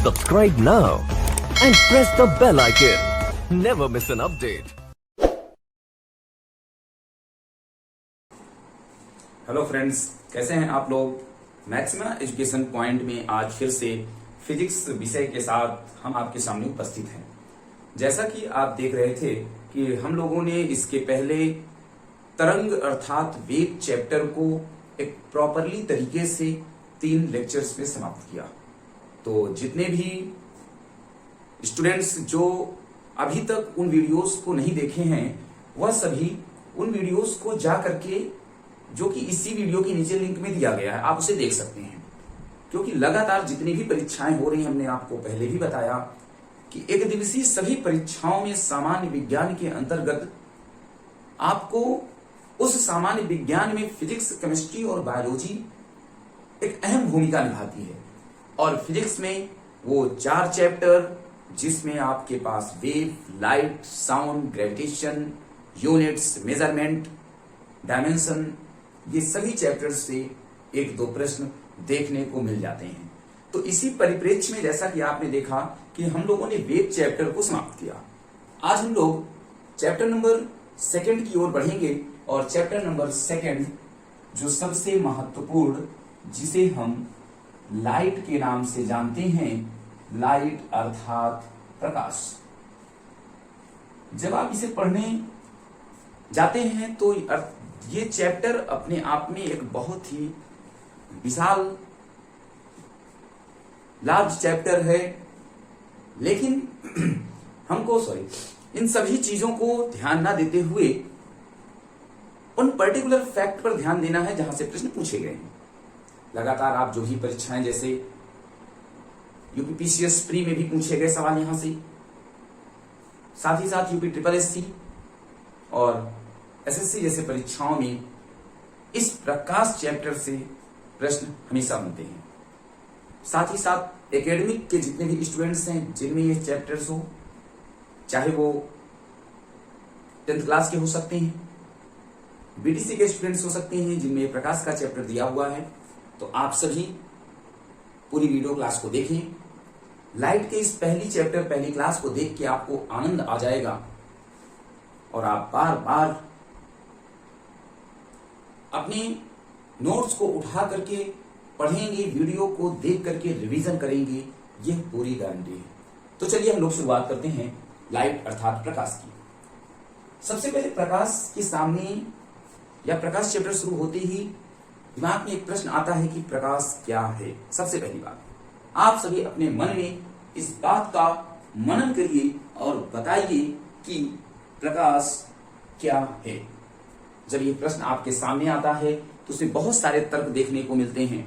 Subscribe now and press the bell icon. Never miss an update. Hello friends, कैसे हैं आप लोग। Maxima education point में आज फिर से फिजिक्स विषय के साथ हम आपके सामने उपस्थित हैं। जैसा कि आप देख रहे थे कि हम लोगों ने इसके पहले तरंग अर्थात वेव चैप्टर को एक प्रॉपरली तरीके से 3 लेक्चर्स में समाप्त किया। तो जितने भी स्टूडेंट्स जो अभी तक उन वीडियोस को नहीं देखे हैं, वह सभी उन वीडियोस को जा करके, जो कि इसी वीडियो के नीचे लिंक में दिया गया है, आप उसे देख सकते हैं। क्योंकि लगातार जितनी भी परीक्षाएं हो रही हैं, हमने आपको पहले भी बताया कि एक दिवसीय सभी परीक्षाओं में सामान्य विज्ञान के अंतर्गत आपको उस सामान्य विज्ञान में फिजिक्स, केमिस्ट्री और बायोलॉजी एक अहम भूमिका निभाती है। और फिजिक्स में वो 4 चैप्टर जिसमें आपके पास wave, light, sound, gravitation, units, measurement, dimension, ये सभी चैप्टर्स से 1-2 प्रश्न देखने को मिल जाते हैं। तो इसी परिप्रेक्ष्य में जैसा कि आपने देखा कि हम लोगों ने वेव चैप्टर को समाप्त किया। आज हम लोग चैप्टर नंबर 2 की ओर बढ़ेंगे और चैप्टर नंबर 2 जो सबसे महत्वपूर्ण, जिसे हम लाइट के नाम से जानते हैं, लाइट अर्थात प्रकाश। जब आप इसे पढ़ने जाते हैं तो ये चैप्टर अपने आप में एक बहुत ही विशाल लार्ज चैप्टर है, लेकिन हमको इन सभी चीजों को ध्यान ना देते हुए उन पर्टिकुलर फैक्ट पर ध्यान देना है जहां से प्रश्न पूछे गए हैं। लगातार आप जो भी परीक्षाएं, जैसे यूपीपीसीएस प्री में भी पूछे गए सवाल यहां से, साथ ही साथ यूपी ट्रिपल एससी और एसएससी जैसे परीक्षाओं में इस प्रकाश चैप्टर से प्रश्न हमेशा मिलते हैं। साथ ही साथ एकेडमिक के जितने भी स्टूडेंट्स हैं जिनमें ये चैप्टर्स हो, चाहे वो 10th क्लास के हो सकते हैं, बीटीसी के स्टूडेंट्स हो सकते हैं जिनमें प्रकाश का चैप्टर दिया हुआ है, तो आप सभी पूरी वीडियो क्लास को देखें। लाइट के इस पहली क्लास को देख के आपको आनंद आ जाएगा और आप बार बार अपने नोट्स को उठा करके पढ़ेंगे, वीडियो को देख करके रिवीजन करेंगे, यह पूरी गारंटी है। तो चलिए हम लोग शुरुआत करते हैं लाइट अर्थात प्रकाश की। सबसे पहले प्रकाश के सामने या प्रकाश चैप्टर शुरू होते ही दिमाग में एक प्रश्न आता है कि प्रकाश क्या है। सबसे पहली बात, आप सभी अपने मन में इस बात का मनन करिए और बताइए कि प्रकाश क्या है। जब ये प्रश्न आपके सामने आता है तो उसमें बहुत सारे तर्क देखने को मिलते हैं।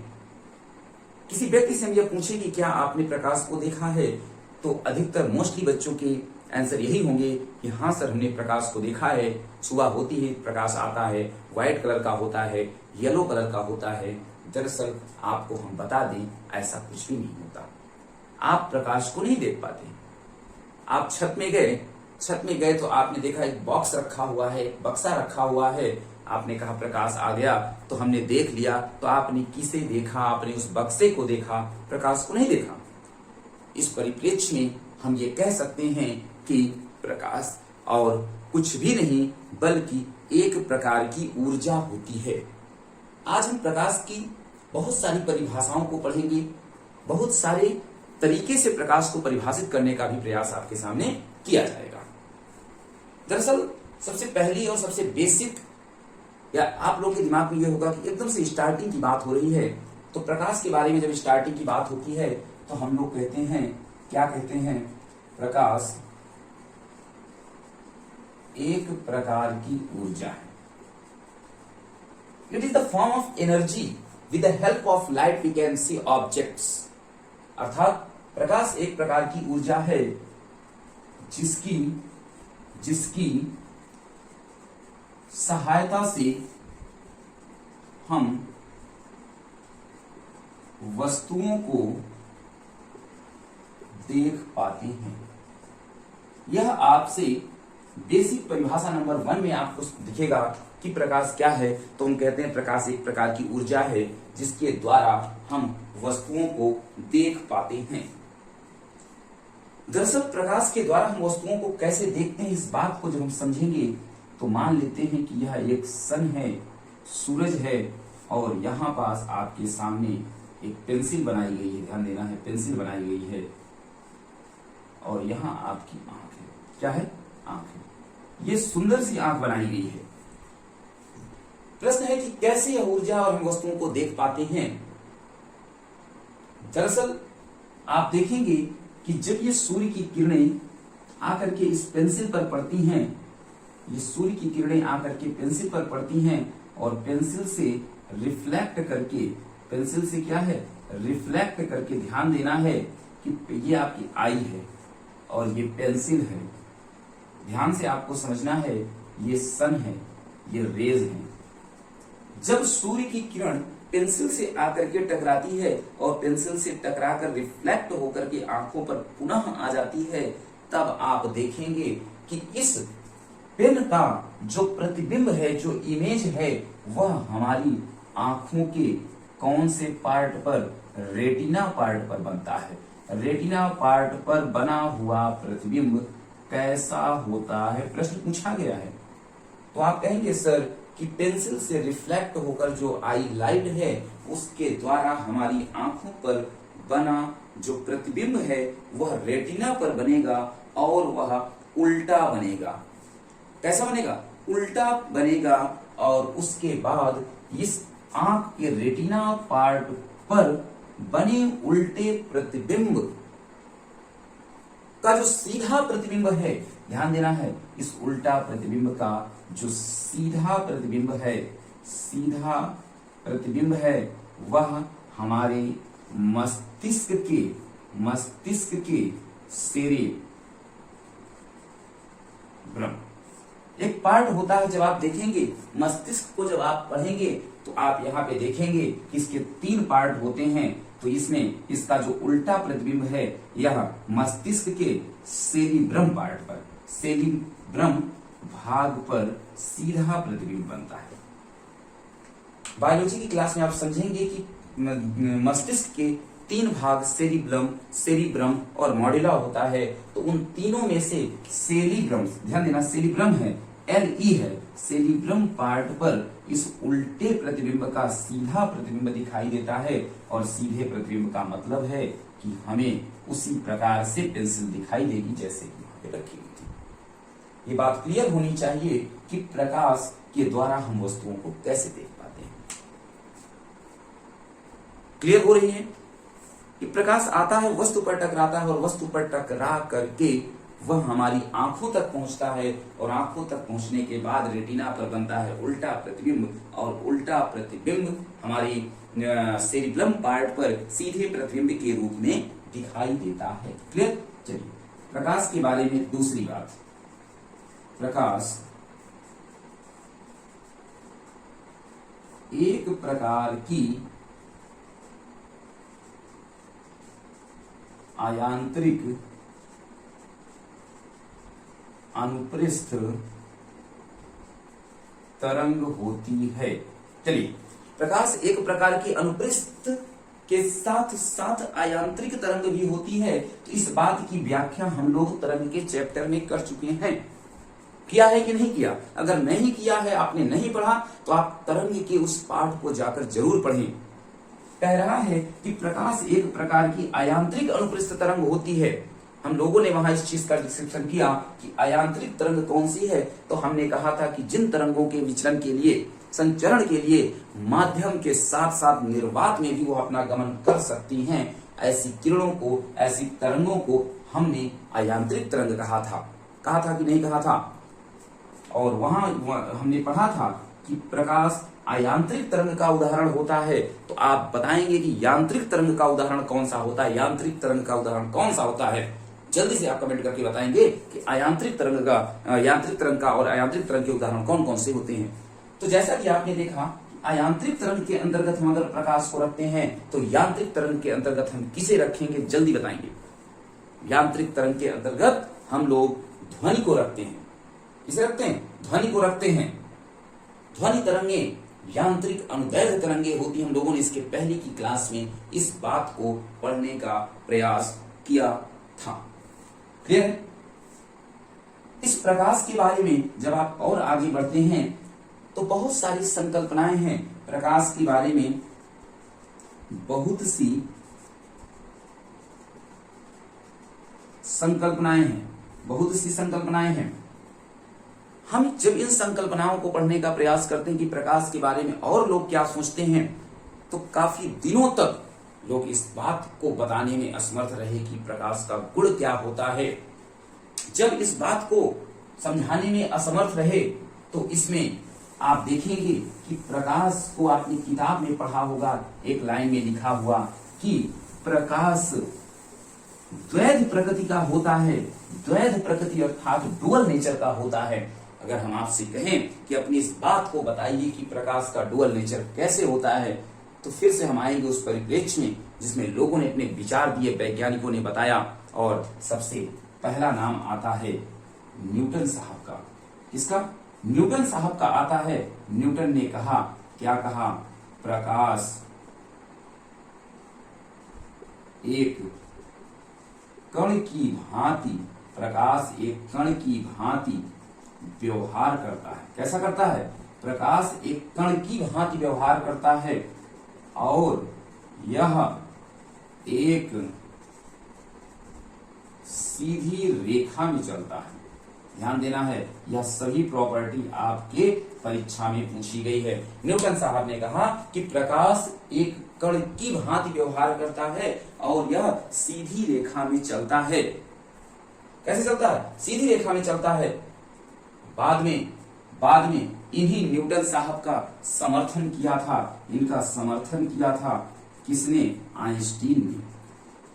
किसी व्यक्ति से हम यह पूछें कि क्या आपने प्रकाश को देखा है, तो अधिकतर मोस्टली बच्चों के आंसर यही होंगे कि हाँ सर, हमने प्रकाश को देखा है। सुबह होती है, प्रकाश आता है, व्हाइट कलर का होता है, येलो कलर का होता है। दरअसल आपको हम बता दें, ऐसा कुछ भी नहीं होता। आप प्रकाश को नहीं देख पाते। आप छत में गए तो आपने देखा एक बॉक्स रखा हुआ है, एक बक्सा रखा हुआ है। आपने कहा प्रकाश आ गया, तो हमने देख लिया। तो आपने किसे देखा? आपने उस बक्से को देखा, प्रकाश को नहीं देखा। इस परिप्रेक्ष्य में हम ये कह सकते हैं कि प्रकाश और कुछ भी नहीं बल्कि एक प्रकार की ऊर्जा होती है। आज हम प्रकाश की बहुत सारी परिभाषाओं को पढ़ेंगे, बहुत सारे तरीके से प्रकाश को परिभाषित करने का भी प्रयास आपके सामने किया जाएगा। दरअसल सबसे पहली और सबसे बेसिक, या आप लोगों के दिमाग में यह होगा कि एकदम से स्टार्टिंग की बात हो रही है, तो प्रकाश के बारे में जब स्टार्टिंग की बात होती है तो हम लोग कहते हैं, क्या कहते हैं? प्रकाश एक प्रकार की ऊर्जा है। It is the form of energy with the help of light we can see objects. अर्थात प्रकाश एक प्रकार की ऊर्जा है जिसकी सहायता से हम वस्तुओं को देख पाते हैं। यह आपसे बेसिक परिभाषा नंबर 1 में आपको दिखेगा कि प्रकाश क्या है। तो हम कहते हैं प्रकाश एक प्रकार की ऊर्जा है जिसके द्वारा हम वस्तुओं को देख पाते हैं। दरअसल प्रकाश के द्वारा हम वस्तुओं को कैसे देखते हैं, इस बात को जब हम समझेंगे तो मान लेते हैं कि यह एक सन है, सूरज है, और यहाँ पास आपके सामने एक पेंसिल बनाई गई है, ध्यान देना है, पेंसिल बनाई गई है, और यहाँ आपकी आंख है। क्या है? आंख है। ये सुंदर सी आंख बनाई गई है। प्रश्न है कि कैसे यह ऊर्जा और हम वस्तुओं को देख पाते हैं। दरअसल आप देखेंगे कि जब ये सूर्य की किरणें आकर के इस पेंसिल पर पड़ती हैं, ये सूर्य की किरणें आकर के पेंसिल पर पड़ती हैं और पेंसिल से रिफ्लेक्ट करके, पेंसिल से क्या है? रिफ्लेक्ट करके, ध्यान देना है कि ये आपकी आई है और ये पेंसिल है। ध्यान से आपको समझना है, ये सन है, ये रेज है। जब सूर्य की किरण पेंसिल से आकर के टकराती है और पेंसिल से टकराकर रिफ्लेक्ट होकर के आंखों पर पुनः आ जाती है, तब आप देखेंगे कि इस पेन का जो प्रतिबिंब है, जो इमेज है, वह हमारी आंखों के कौन से पार्ट पर? रेटिना पार्ट पर बनता है। रेटिना पार्ट पर बना हुआ प्रतिबिंब कैसा होता है, प्रश्न पूछा गया है। तो आप कहेंगे सर कि पेंसिल से रिफ्लेक्ट होकर जो आई लाइट है, उसके द्वारा हमारी आंखों पर बना जो प्रतिबिंब है वह रेटिना पर बनेगा और वह उल्टा बनेगा। कैसा बनेगा? उल्टा बनेगा। और उसके बाद इस आंख के रेटिना पार्ट पर बने उल्टे प्रतिबिंब का जो सीधा प्रतिबिंब है, ध्यान देना है, इस उल्टा प्रतिबिंब का जो सीधा प्रतिबिंब है, सीधा प्रतिबिंब है, वह हमारे मस्तिष्क के सेरेब्रम एक पार्ट होता है। जब आप देखेंगे मस्तिष्क को, जब आप पढ़ेंगे तो आप यहाँ पे देखेंगे कि इसके 3 पार्ट होते हैं। तो इसमें इसका जो उल्टा प्रतिबिंब है, यह मस्तिष्क के सेरिब्रम पार्ट पर, सेरिब्रम भाग पर सीधा प्रतिबिंब बनता है। बायोलॉजी की क्लास में आप समझेंगे कि मस्तिष्क के 3 भाग सेरिब्रम और मॉड्यूला होता है। तो उन तीनों में से सेरिब्रम, ध्यान देना, सेरिब्रम है, LE है, सेरिब्रम पार्ट पर इस उल्टे प्रतिबिंब का सीधा प्रतिबिंब दिखाई देता है। और सीधे प्रतिबिंब का मतलब है कि हमें उसी प्रकार से पेंसिल दिखाई देगी जैसे कि वहां पे रखी हुई थी। ये बात क्लियर होनी चाहिए कि प्रकाश के द्वारा हम वस्तुओं को कैसे देख पाते हैं। क्लियर हो रही है कि प्रकाश आता है, वस्तु पर टकराता है और वस्तु पर टकरा करके वह हमारी आंखों तक पहुंचता है और आंखों तक पहुंचने के बाद रेटिना पर बनता है उल्टा प्रतिबिंब और उल्टा प्रतिबिंब हमारी सेरिब्रम पार्ट पर सीधे प्रतिबिंब के रूप में दिखाई देता है। क्लियर? चलिए प्रकाश के बारे में दूसरी बात। प्रकाश एक प्रकार की आयांत्रिक अनुप्रस्थ तरंग होती है। चलिए, प्रकाश एक प्रकार की अनुप्रस्थ के साथ साथ आयांत्रिक तरंग भी होती है। तो इस बात की व्याख्या हम लोग तरंग के चैप्टर में कर चुके हैं। किया है कि नहीं किया? अगर नहीं किया है, आपने नहीं पढ़ा, तो आप तरंग के उस पाठ को जाकर जरूर पढ़ें। कह रहा है कि प्रकाश एक प्रकार की आयांत्रिक अनुप्रस्थ तरंग होती है। हम लोगों ने वहां इस चीज का डिस्क्रिप्शन किया कि आयांत्रिक तरंग कौन सी है। तो हमने कहा था कि जिन तरंगों के विचलन के लिए, संचरण के लिए माध्यम के साथ साथ निर्वात में भी वो अपना गमन कर सकती हैं, ऐसी किरणों को, ऐसी तरंगों को हमने आयांत्रिक तरंग कहा था कि नहीं कहा था? और वहां हमने पढ़ा था कि प्रकाश आयांत्रिक तरंग का उदाहरण होता है। तो आप बताएंगे कि यांत्रिक तरंग का उदाहरण कौन सा होता है? यांत्रिक तरंग का उदाहरण कौन सा होता है? जल्दी से आप कमेंट करके बताएंगे कि यांत्रिक तरंग का और अयांत्रिक तरंग के उदाहरण कौन कौन से होते हैं। तो जैसा कि आपने देखा, अयांत्रिक तरंग के अंतर्गत हम अगर प्रकाश को रखते हैं तो यांत्रिक तरंग के अंतर्गत हम किसे रखेंगे? जल्दी बताएंगे। यांत्रिक तरंग के अंतर्गत हम लोग ध्वनि को रखते हैं। किसे रखते हैं? ध्वनि को रखते हैं। ध्वनि तरंगे यांत्रिक अनुदैर्ध्य तरंगे होती। हम लोगों ने इसके पहले की क्लास में इस बात को पढ़ने का प्रयास किया था। क्लियर है? इस प्रकाश के बारे में जब आप और आगे बढ़ते हैं तो बहुत सारी संकल्पनाएं हैं प्रकाश के बारे में, बहुत सी संकल्पनाएं हैं, बहुत सी संकल्पनाएं हैं। हम जब इन संकल्पनाओं को पढ़ने का प्रयास करते हैं कि प्रकाश के बारे में और लोग क्या सोचते हैं, तो काफी दिनों तक लोग इस बात को बताने में असमर्थ रहे कि प्रकाश का गुण क्या होता है। जब इस बात को समझाने में असमर्थ रहे तो इसमें आप देखेंगे कि प्रकाश को आपने किताब में पढ़ा होगा, एक लाइन में लिखा हुआ कि प्रकाश द्वैध प्रकृति का होता है। द्वैध प्रकृति अर्थात डुअल नेचर का होता है। अगर हम आपसे कहें कि अपनी इस बात को बताइए कि प्रकाश का डुअल नेचर कैसे होता है, तो फिर से हम आएंगे उस परिप्रेक्ष्य में जिसमें लोगों ने अपने विचार दिए, वैज्ञानिकों ने बताया, और सबसे पहला नाम आता है न्यूटन साहब का। किसका? न्यूटन साहब का आता है। न्यूटन ने कहा, क्या कहा? प्रकाश एक कण की भांति, प्रकाश एक कण की भांति व्यवहार करता है। कैसा करता है? प्रकाश एक कण की भांति व्यवहार करता है और यह एक सीधी रेखा में चलता है। ध्यान देना है, यह सभी प्रॉपर्टी आपके परीक्षा में पूछी गई है। न्यूटन साहब ने कहा कि प्रकाश एक कण की भांति व्यवहार करता है और यह सीधी रेखा में चलता है। कैसे चलता है? सीधी रेखा में चलता है। बाद में इन्हीं न्यूटन साहब का समर्थन किया था। इनका समर्थन किया था किसने? आइंस्टीन ने।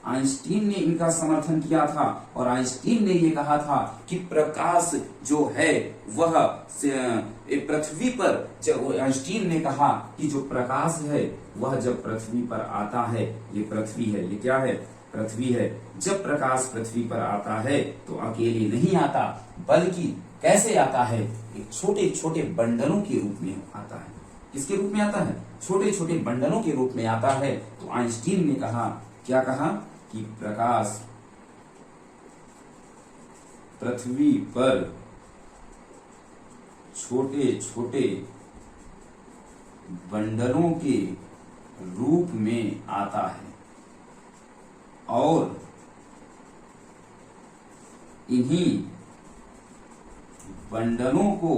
आइंस्टीन ने इनका समर्थन किया था और आइंस्टीन ने यह कहा था कि प्रकाश जो है वह पृथ्वी पर, जब आइंस्टीन ने कहा कि जो प्रकाश है वह जब पृथ्वी पर आता है, ये पृथ्वी है, ये क्या है? पृथ्वी है। जब प्रकाश पृथ्वी पर आता है तो अकेले नहीं आता, बल्कि कैसे आता है? एक छोटे छोटे बंडलों के रूप में आता है। किसके रूप में आता है? छोटे छोटे बंडलों के रूप में आता है। तो आइंस्टीन ने कहा, क्या कहा? कि प्रकाश पृथ्वी पर छोटे छोटे बंडलों के रूप में आता है और इन्हीं बंडलों को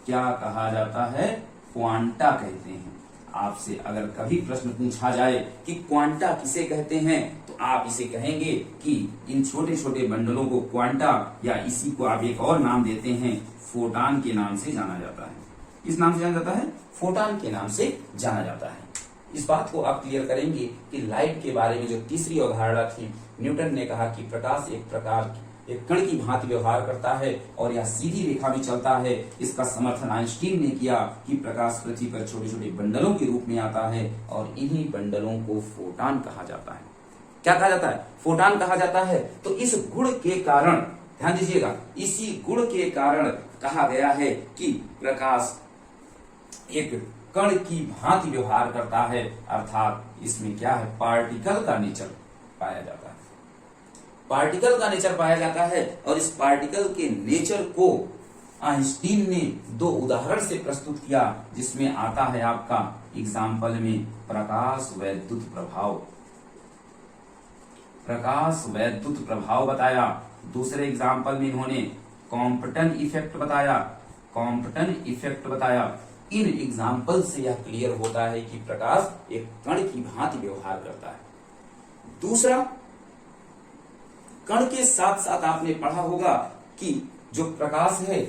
क्या कहा जाता है? क्वांटा कहते हैं। आपसे अगर कभी प्रश्न पूछा जाए कि क्वांटा किसे कहते हैं, तो आप इसे कहेंगे कि इन छोटे छोटे बंडलों को क्वांटा, या इसी को आप एक और नाम देते हैं, फोटॉन के नाम से जाना जाता है। किस नाम से जाना जाता है? फोटॉन के नाम से जाना जाता है। इस बात को आप क्लियर करेंगे कि लाइट के बारे में जो तीसरी अवधारणा थी, न्यूटन ने कहा कि प्रकाश एक कण की भांति व्यवहार करता है और यह सीधी रेखा में चलता है। इसका समर्थन आइंस्टीन ने किया कि प्रकाश पृथ्वी पर छोटे छोटे बंडलों के रूप में आता है और इन्हीं बंडलों को फोटॉन कहा जाता है। क्या कहा जाता है? फोटॉन कहा जाता है। तो इस गुण के कारण, ध्यान दीजिएगा, इसी गुण के कारण कहा गया है कि प्रकाश एक कण की भांति व्यवहार करता है, अर्थात इसमें क्या है? पार्टिकल का नेचर पाया जाता है। पार्टिकल का नेचर पाया जाता है और इस पार्टिकल के नेचर को आइंस्टीन ने दो उदाहरण से प्रस्तुत किया, जिसमें आता है आपका एग्जाम्पल में प्रकाश वैद्युत प्रभाव। प्रकाश वैद्युत प्रभाव बताया। दूसरे एग्जाम्पल में इन्होंने कॉम्पटन इफेक्ट बताया। कॉम्पटन इफेक्ट बताया। इन एग्जाम्पल से यह क्लियर होता है कि प्रकाश एक कण की भांति व्यवहार करता है। दूसरा, कण के साथ साथ आपने पढ़ा होगा कि जो प्रकाश है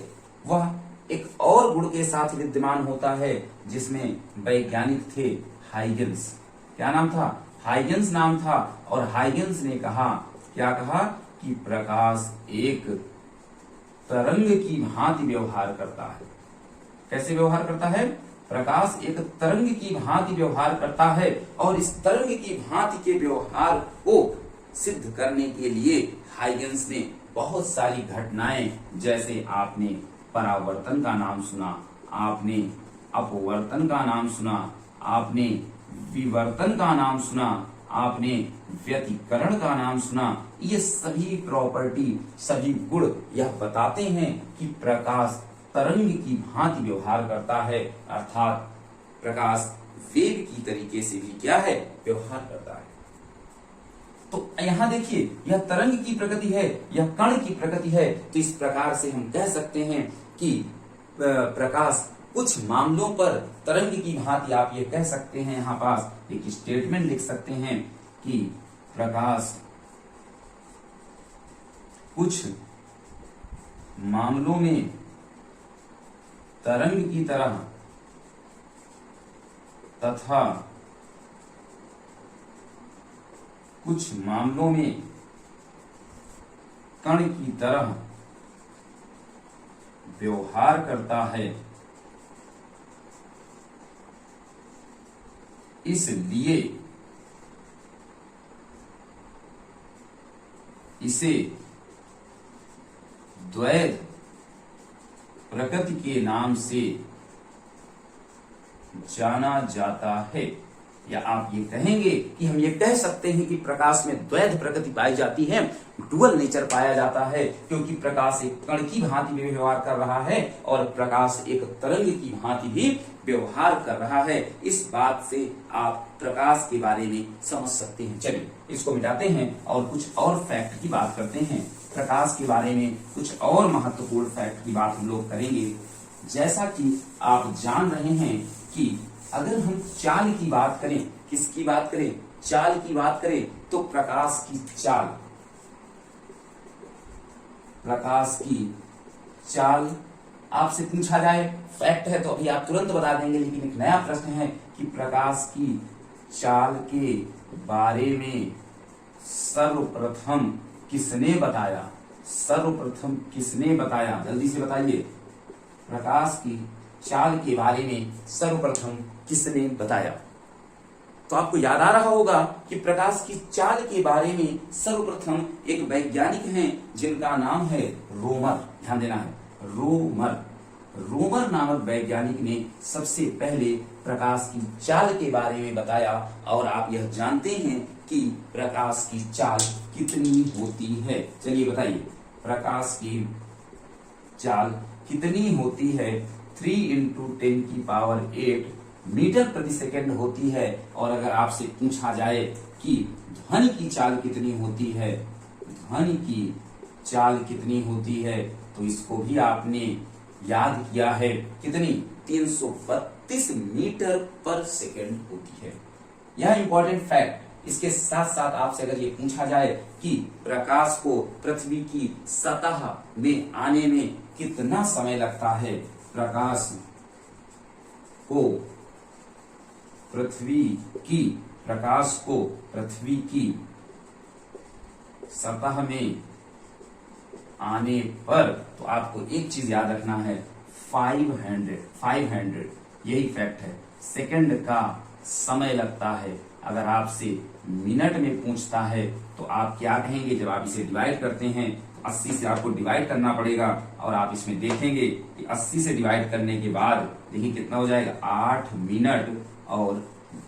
वह एक और गुण के साथ विद्यमान होता है, जिसमें वैज्ञानिक थे हाइगन्स। क्या नाम था? हाइगन्स नाम था। और हाइगन्स ने कहा, क्या कहा? कि प्रकाश एक तरंग की भांति व्यवहार करता है। कैसे व्यवहार करता है? प्रकाश एक तरंग की भांति व्यवहार करता है और इस तरंग की भांति के व्यवहार को सिद्ध करने के लिए हाइगन्स ने बहुत सारी घटनाएं, जैसे आपने परावर्तन का नाम सुना, आपने अपवर्तन का नाम सुना, आपने विवर्तन का नाम सुना, आपने व्यतिकरण का नाम सुना। ये सभी प्रॉपर्टी, सभी गुण यह बताते हैं कि प्रकाश तरंग की भांति व्यवहार करता है, अर्थात प्रकाश वेव की तरीके से भी क्या है, व्यवहार करता है। तो यहां देखिए, यह तरंग की प्रकृति है, यह कण की प्रकृति है। तो इस प्रकार से हम कह सकते हैं कि प्रकाश कुछ मामलों पर तरंग की भांति, आप ये कह सकते हैं, यहां पास एक स्टेटमेंट लिख सकते हैं कि प्रकाश कुछ मामलों में तरंग की तरह तथा कुछ मामलों में कण की तरह व्यवहार करता है, इसलिए इसे द्वैध प्रकृति के नाम से जाना जाता है। या आप ये कहेंगे कि हम ये कह सकते हैं कि प्रकाश में द्वैध प्रकृति पाई जाती है, डुअल नेचर पाया जाता है, क्योंकि प्रकाश एक कण की भांति भी व्यवहार कर रहा है और प्रकाश एक तरंग की भांति भी व्यवहार कर रहा है। इस बात से आप प्रकाश के बारे में समझ सकते हैं। चलिए इसको मिटाते हैं और कुछ और फैक्ट की बात करते हैं। प्रकाश के बारे में कुछ और महत्वपूर्ण फैक्ट की बात हम लोग करेंगे। जैसा कि आप जान रहे हैं कि अगर हम चाल की बात करें, किसकी बात करें, चाल की बात करें, तो प्रकाश की चाल, प्रकाश की चाल आपसे पूछा जाए, फैक्ट है तो अभी आप तुरंत बता देंगे, लेकिन एक नया प्रश्न है कि प्रकाश की चाल के बारे में सर्वप्रथम किसने बताया, सर्वप्रथम किसने बताया, जल्दी से बताइए। प्रकाश की चाल के बारे में सर्वप्रथम किसने बताया? तो आपको याद आ रहा होगा कि प्रकाश की चाल के बारे में सर्वप्रथम एक वैज्ञानिक हैं जिनका नाम है रोमर। ध्यान देना है, रोमर। रोमर नामक वैज्ञानिक ने सबसे पहले प्रकाश की चाल के बारे में बताया। और आप यह जानते हैं कि प्रकाश की चाल कितनी होती है? चलिए बताइए, प्रकाश की चाल कितनी होती है? 3 × 10⁸ मीटर प्रति सेकंड होती है। और अगर आपसे पूछा जाए कि ध्वनि की चाल कितनी होती है, ध्वनि की चाल कितनी होती है, तो इसको भी आपने याद किया है, कितनी? 332 मीटर पर सेकंड होती है। यह इंपॉर्टेंट फैक्ट। इसके साथ साथ आपसे अगर ये पूछा जाए कि प्रकाश को पृथ्वी की सतह में आने में कितना समय लगता है, प्रकाश को पृथ्वी की सतह में आने पर, तो आपको एक चीज याद रखना है, 500 यही फैक्ट है, सेकंड का समय लगता है। अगर आपसे मिनट में पूछता है तो आप क्या कहेंगे? जब आप इसे डिवाइड करते हैं तो 80 से आपको डिवाइड करना पड़ेगा और आप इसमें देखेंगे कि 80 से डिवाइड करने के बाद देखिए कितना हो जाएगा, 8 मिनट और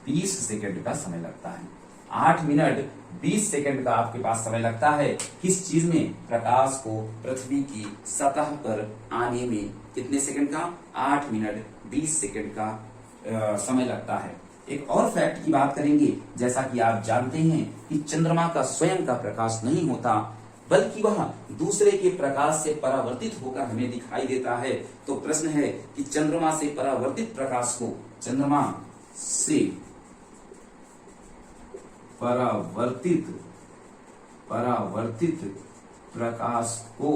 20 सेकंड का समय लगता है। 8 मिनट 20 सेकंड का आपके पास समय लगता है। किस चीज में? प्रकाश को पृथ्वी की सतह पर आने में कितने सेकंड का? 8 मिनट 20 सेकंड का समय लगता है। एक और फैक्ट की बात करेंगे। जैसा कि आप जानते हैं कि चंद्रमा का स्वयं का प्रकाश नहीं होता, बल्कि वह दूसरे के प्रकाश से परावर्तित होकर हमें दिखाई देता है। तो प्रश्न है कि चंद्रमा से परावर्तित प्रकाश को, चंद्रमा से परावर्तित प्रकाश को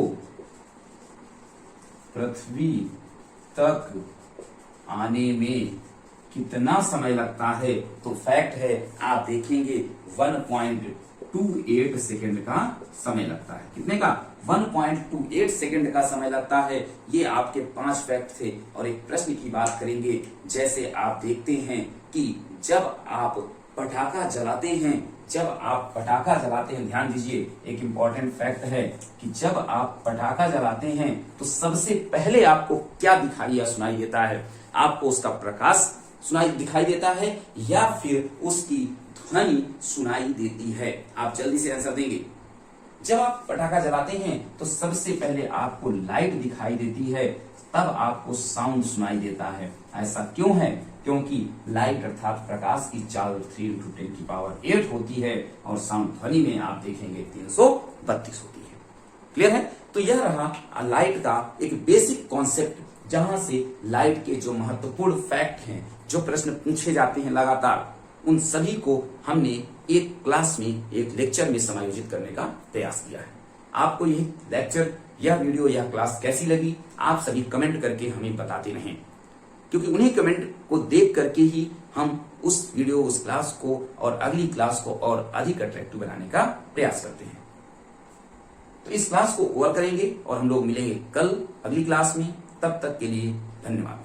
पृथ्वी तक आने में कितना समय लगता है? तो फैक्ट है, आप देखेंगे 1.28 सेकंड का समय लगता है। कितने का? 1.28 सेकंड का समय लगता है। ये आपके 5 फैक्ट थे। और एक प्रश्न की बात करेंगे। जैसे आप देखते हैं कि जब आप पटाखा जलाते हैं, ध्यान दीजिए, एक इंपॉर्टेंट फैक्ट है कि जब आप पटाखा जलाते हैं तो सबसे पहले आपको क्या दिखाई या सुनाई देता है? आपको उसका प्रकाश दिखाई देता है या फिर उसकी ध्वनि सुनाई देती है। आप जल्दी से आंसर देंगे। जब आप पटाखा जलाते हैं तो सबसे पहले आपको लाइट दिखाई देती है, तब आपको साउंड सुनाई देता है। ऐसा क्यों है? क्योंकि लाइट अर्थात प्रकाश की चाल 3 × 10⁸ होती है और साउंड ध्वनि में आप देखेंगे 332 होती है। क्लियर है? तो यह रहा लाइट का एक बेसिक कॉन्सेप्ट, जहां से लाइट के जो महत्वपूर्ण फैक्ट हैं, जो प्रश्न पूछे जाते हैं लगातार, उन सभी को हमने एक क्लास में, एक लेक्चर में समायोजित करने का प्रयास किया है। आपको यह लेक्चर, यह वीडियो, यह क्लास कैसी लगी, आप सभी कमेंट करके हमें बताते रहें, क्योंकि उन्हीं कमेंट को देख करके ही हम उस वीडियो, उस क्लास को और अगली क्लास को और अधिक अट्रैक्टिव बनाने का प्रयास करते हैं। तो इस क्लास को ओवर करेंगे और हम लोग मिलेंगे कल अगली क्लास में। तब तक के लिए धन्यवाद।